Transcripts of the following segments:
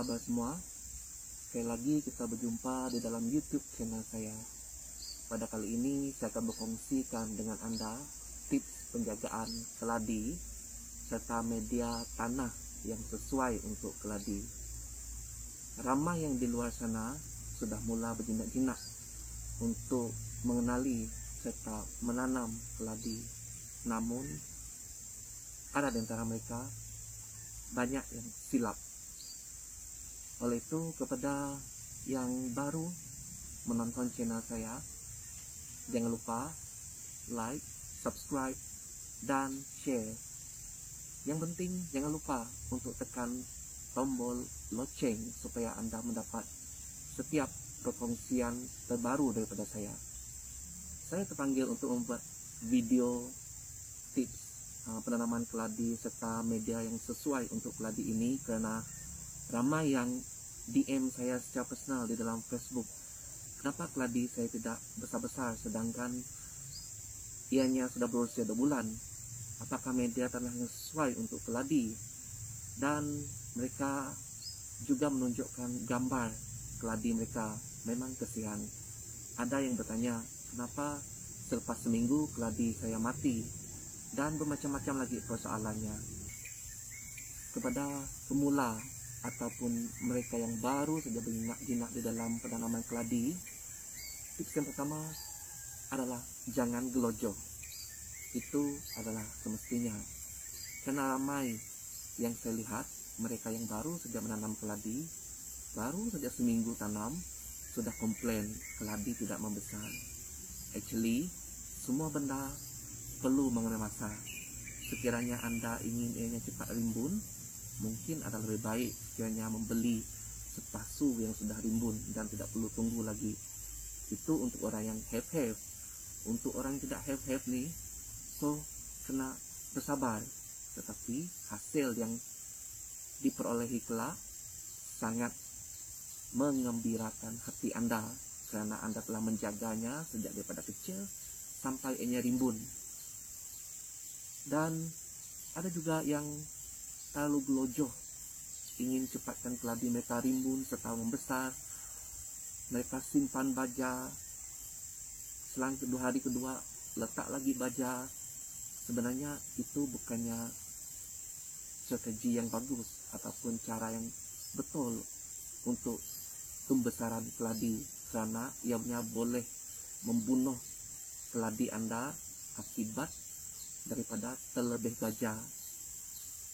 kabar semua? Sekali lagi kita berjumpa di dalam YouTube channel saya. Pada kali ini saya akan berkongsikan dengan Anda tips penjagaan keladi serta media tanah yang sesuai untuk keladi. Ramai yang di luar sana sudah mula berjinak-jinak untuk mengenali serta menanam keladi. Namun ada di antara mereka banyak yang silap. Oleh itu, kepada yang baru menonton channel saya, jangan lupa like, subscribe, dan share. Yang penting jangan lupa untuk tekan tombol lonceng supaya Anda mendapat setiap perkongsian terbaru daripada saya. Saya terpanggil untuk membuat video tips penanaman keladi serta media yang sesuai untuk keladi ini karena ramai yang DM saya secara personal di dalam Facebook. Kenapa keladi saya tidak besar-besar sedangkan ianya sudah berusia 2 bulan? Apakah media tanah yang sesuai untuk keladi? Dan mereka juga menunjukkan gambar keladi mereka. Memang kesian. Ada yang bertanya, kenapa selepas seminggu keladi saya mati? Dan bermacam-macam lagi persoalannya. Kepada pemula ataupun mereka yang baru saja berjinak di dalam penanaman keladi, tips yang pertama adalah jangan gelojoh. Itu adalah semestinya. Karena ramai yang saya lihat, mereka yang baru saja menanam keladi, baru saja seminggu tanam, sudah komplain keladi tidak membesar. Actually, semua benda perlu mengenai masa. Sekiranya Anda ingin ianya cepat rimbun, mungkin adalah lebih baik sekiranya membeli sepasu yang sudah rimbun dan tidak perlu tunggu lagi. Itu untuk orang yang have. Untuk orang yang tidak have nih, so kena bersabar. Tetapi hasil yang diperolehi kelak sangat mengembirakan hati Anda karena Anda telah menjaganya sejak daripada kecil sampai ianya rimbun. Dan ada juga yang terlalu gelojoh, ingin cepatkan keladi mereka rimbun serta membesar. Mereka simpan baja, selang hari kedua letak lagi baja. Sebenarnya itu bukannya strategi yang bagus ataupun cara yang betul untuk pembesaran keladi, karena ianya boleh membunuh keladi Anda akibat daripada terlebih baja.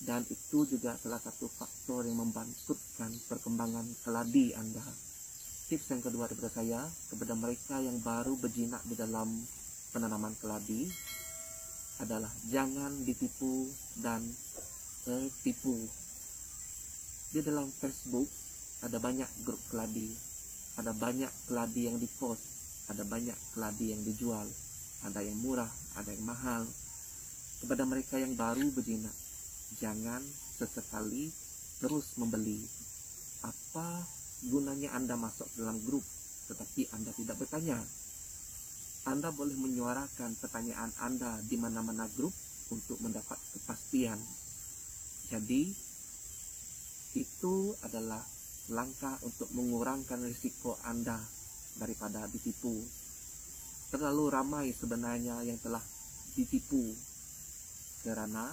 Dan itu juga salah satu faktor yang membangkrutkan perkembangan keladi Anda. Tips yang kedua daripada saya kepada mereka yang baru berjinak di dalam penanaman keladi adalah jangan ditipu dan tertipu. Di dalam Facebook ada banyak grup keladi, ada banyak keladi yang dipost, ada banyak keladi yang dijual, ada yang murah, ada yang mahal. Kepada mereka yang baru berjinak, jangan sesekali terus membeli. Apa gunanya Anda masuk dalam grup tetapi Anda tidak bertanya? Anda boleh menyuarakan pertanyaan Anda di mana-mana grup untuk mendapat kepastian. Jadi itu adalah langkah untuk mengurangkan risiko Anda daripada ditipu. Terlalu ramai sebenarnya yang telah ditipu karena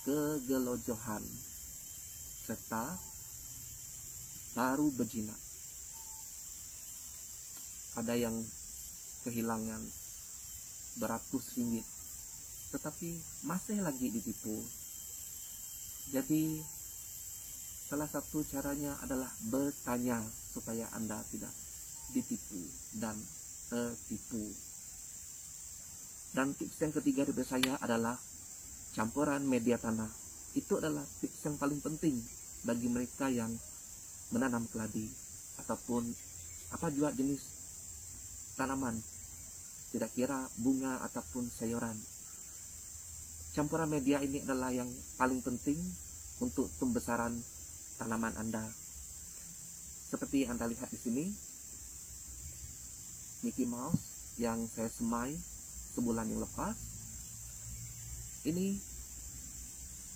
kegelojohan serta baru berjinak. Ada yang kehilangan beratus ringgit tetapi masih lagi ditipu. Jadi salah satu caranya adalah bertanya supaya Anda tidak ditipu dan tertipu. Dan tips yang ketiga dari saya adalah campuran media tanah. Itu adalah tips yang paling penting bagi mereka yang menanam keladi ataupun apa juga jenis tanaman, tidak kira bunga ataupun sayuran. Campuran media ini adalah yang paling penting untuk pembesaran tanaman Anda. Seperti Anda lihat di sini, Mickey Mouse yang saya semai sebulan yang lepas. Ini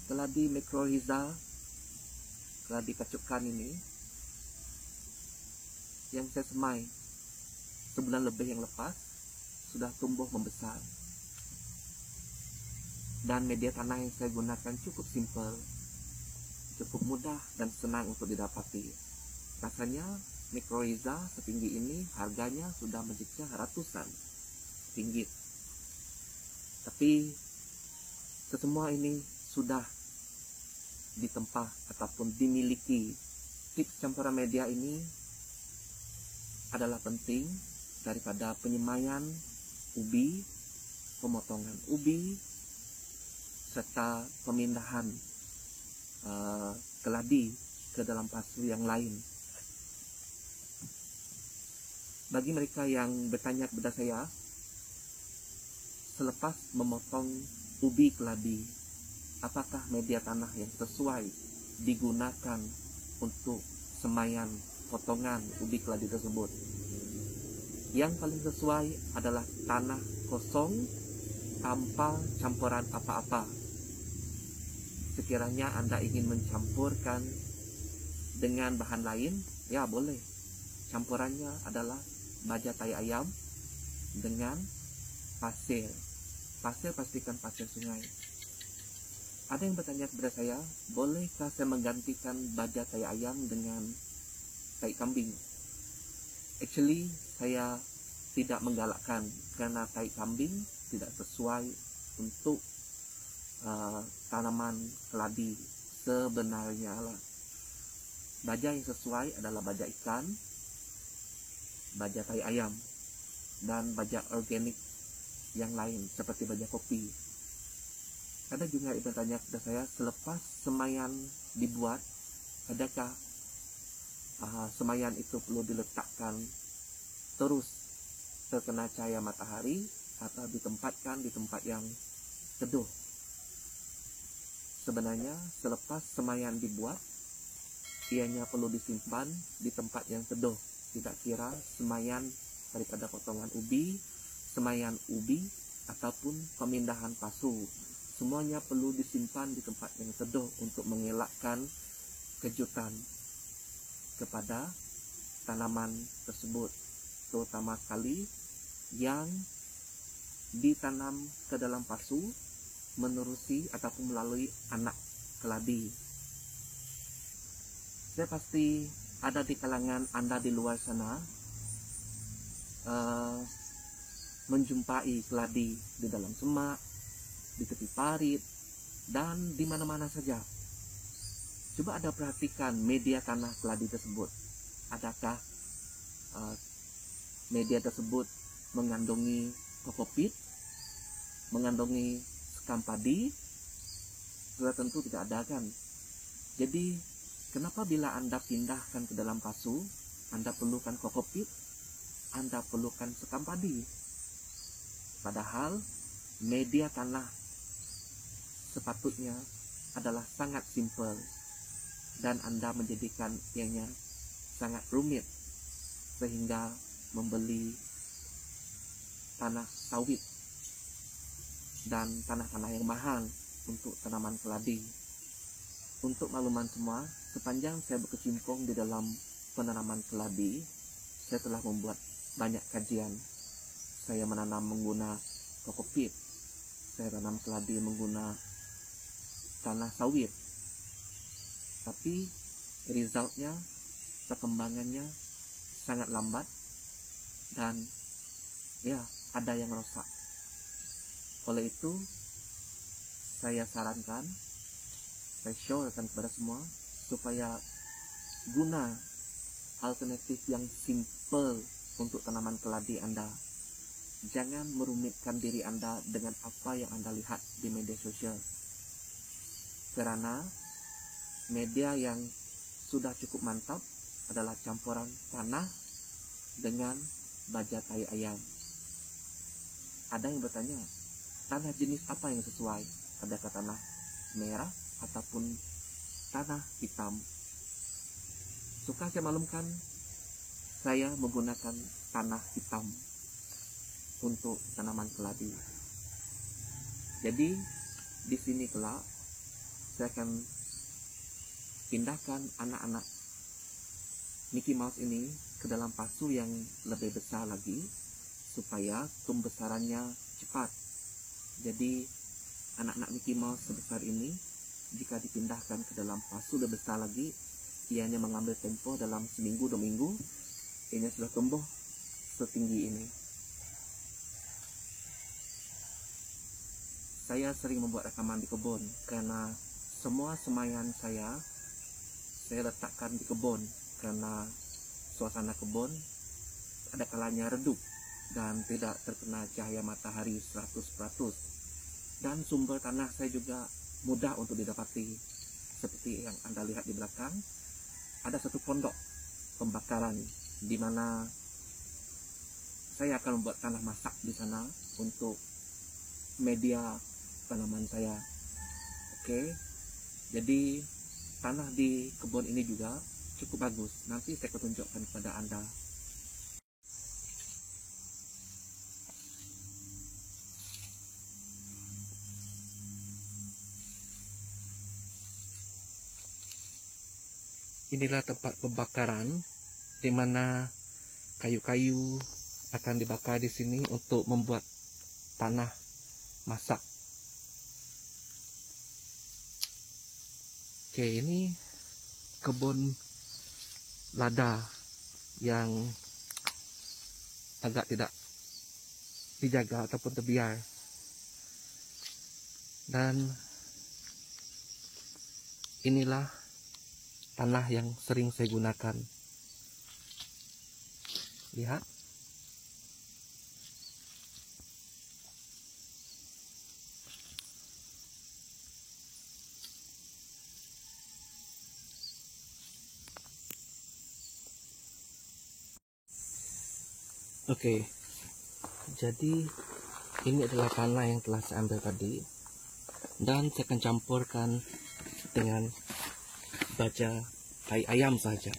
keladi mycorrhiza keladi kacukan ini yang saya semai sebulan lebih yang lepas sudah tumbuh membesar. Dan media tanah yang saya gunakan cukup simpel, cukup mudah dan senang untuk didapati. Rasanya mycorrhiza setinggi ini harganya sudah menjejak ratusan ringgit. Tapi sesemua ini sudah ditempa ataupun dimiliki. Tips campuran media ini adalah penting daripada penyemaian ubi, pemotongan ubi, serta pemindahan keladi ke dalam pasu yang lain. Bagi mereka yang bertanya kepada saya, selepas memotong ubi keladi, apakah media tanah yang sesuai digunakan untuk semaian potongan ubi keladi tersebut? Yang paling sesuai adalah tanah kosong tanpa campuran apa-apa. Sekiranya Anda ingin mencampurkan dengan bahan lain, ya boleh. Campurannya adalah baja tai ayam dengan pasir. Pasir pastikan pasir sungai. Ada yang bertanya kepada saya, bolehkah saya menggantikan baja tai ayam dengan tai kambing? Actually, saya tidak menggalakkan karena tai kambing tidak sesuai untuk tanaman keladi sebenarnya lah. Baja yang sesuai adalah baja ikan, baja tai ayam, dan baja organik yang lain seperti baja kopi. Ada juga yang bertanya kepada saya, selepas semaian dibuat, adakah semaian itu perlu diletakkan terus terkena cahaya matahari atau ditempatkan di tempat yang teduh? Sebenarnya selepas semaian dibuat, ianya perlu disimpan di tempat yang teduh. Tidak kira semaian daripada potongan ubi, semaian ubi, ataupun pemindahan pasu. Semuanya perlu disimpan di tempat yang teduh untuk mengelakkan kejutan kepada tanaman tersebut, terutama sekali yang ditanam ke dalam pasu menerusi ataupun melalui anak keladi. Saya pasti ada di kalangan Anda di luar sana menjumpai keladi di dalam semak, di tepi parit, dan di mana-mana saja. Coba Anda perhatikan media tanah keladi tersebut. Adakah media tersebut mengandungi kokopit, mengandungi sekam padi? Sudah tentu tidak ada kan. Jadi kenapa bila Anda pindahkan ke dalam pasu, Anda perlukan kokopit, Anda perlukan sekam padi? Padahal media tanah sepatutnya adalah sangat simpel, dan Anda menjadikan ianya sangat rumit sehingga membeli tanah sawit dan tanah-tanah yang mahal untuk tanaman keladi. Untuk makluman semua, sepanjang saya berkecimpung di dalam penanaman keladi, saya telah membuat banyak kajian. Saya menanam menggunakan kokopit, saya tanam keladi menggunakan tanah sawit, tapi resultnya, perkembangannya sangat lambat dan ya ada yang rusak. Oleh itu saya sarankan, saya syawarkan kepada semua supaya guna alternatif yang simple untuk tanaman keladi Anda. Jangan merumitkan diri Anda dengan apa yang Anda lihat di media sosial, karena media yang sudah cukup mantap adalah campuran tanah dengan baja tai ayam. Ada yang bertanya, tanah jenis apa yang sesuai? Adakah tanah merah ataupun tanah hitam? Suka saya maklumkan, saya menggunakan tanah hitam untuk tanaman keladi. Jadi di sini kelak saya akan pindahkan anak-anak Mickey Mouse ini ke dalam pasu yang lebih besar lagi supaya pembesarannya cepat. Jadi anak-anak Mickey Mouse sebesar ini jika dipindahkan ke dalam pasu lebih besar lagi, ianya mengambil tempo dalam seminggu 2 minggu, ianya sudah tumbuh setinggi ini. Saya sering membuat rekaman di kebun karena semua semaian saya letakkan di kebun, karena suasana kebun ada kalanya redup dan tidak terkena cahaya matahari 100%. Dan sumber tanah saya juga mudah untuk didapati. Seperti yang Anda lihat di belakang, ada satu pondok pembakaran di mana saya akan membuat tanah masak di sana untuk media tanaman saya. Oke, jadi tanah di kebun ini juga cukup bagus. Nanti saya akan tunjukkan kepada Anda. Inilah tempat pembakaran di mana kayu-kayu akan dibakar di sini untuk membuat tanah masak. Oke, ini kebun lada yang agak tidak dijaga ataupun terbiar. Dan inilah tanah yang sering saya gunakan. Lihat. Oke, jadi ini adalah tanah yang telah saya ambil tadi, dan saya akan campurkan dengan baja tai ayam saja.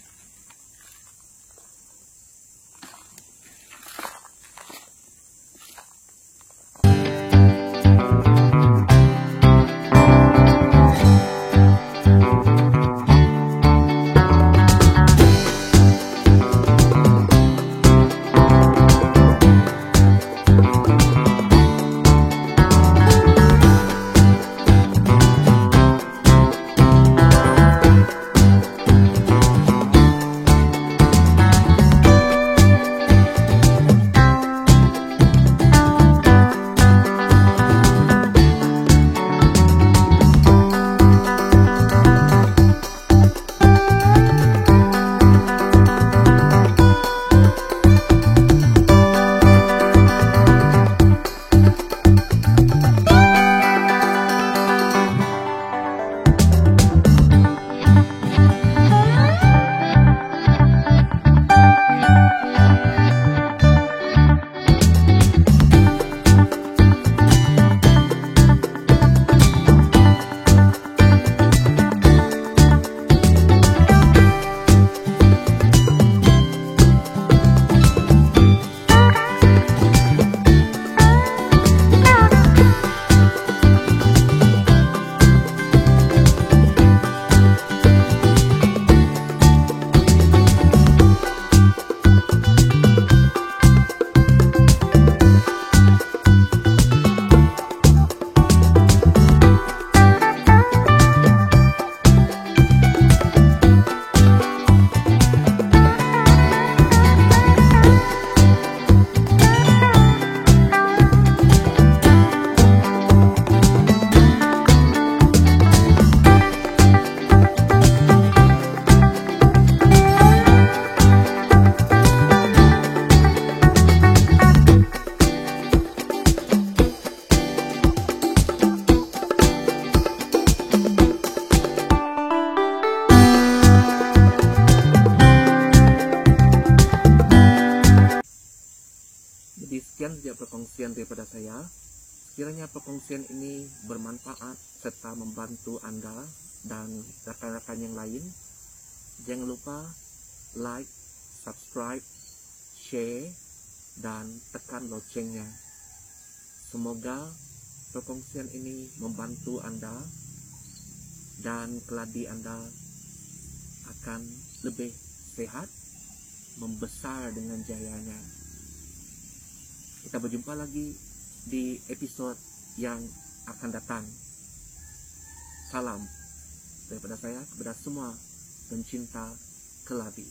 Sekian saja perkongsian daripada saya. Sekiranya perkongsian ini bermanfaat serta membantu Anda dan rekan-rekan yang lain, jangan lupa like, subscribe, share, dan tekan loncengnya. Semoga perkongsian ini membantu Anda dan keladi Anda akan lebih sehat, membesar dengan jayanya. Kita berjumpa lagi di episode yang akan datang. Salam daripada saya kepada semua pencinta keladi.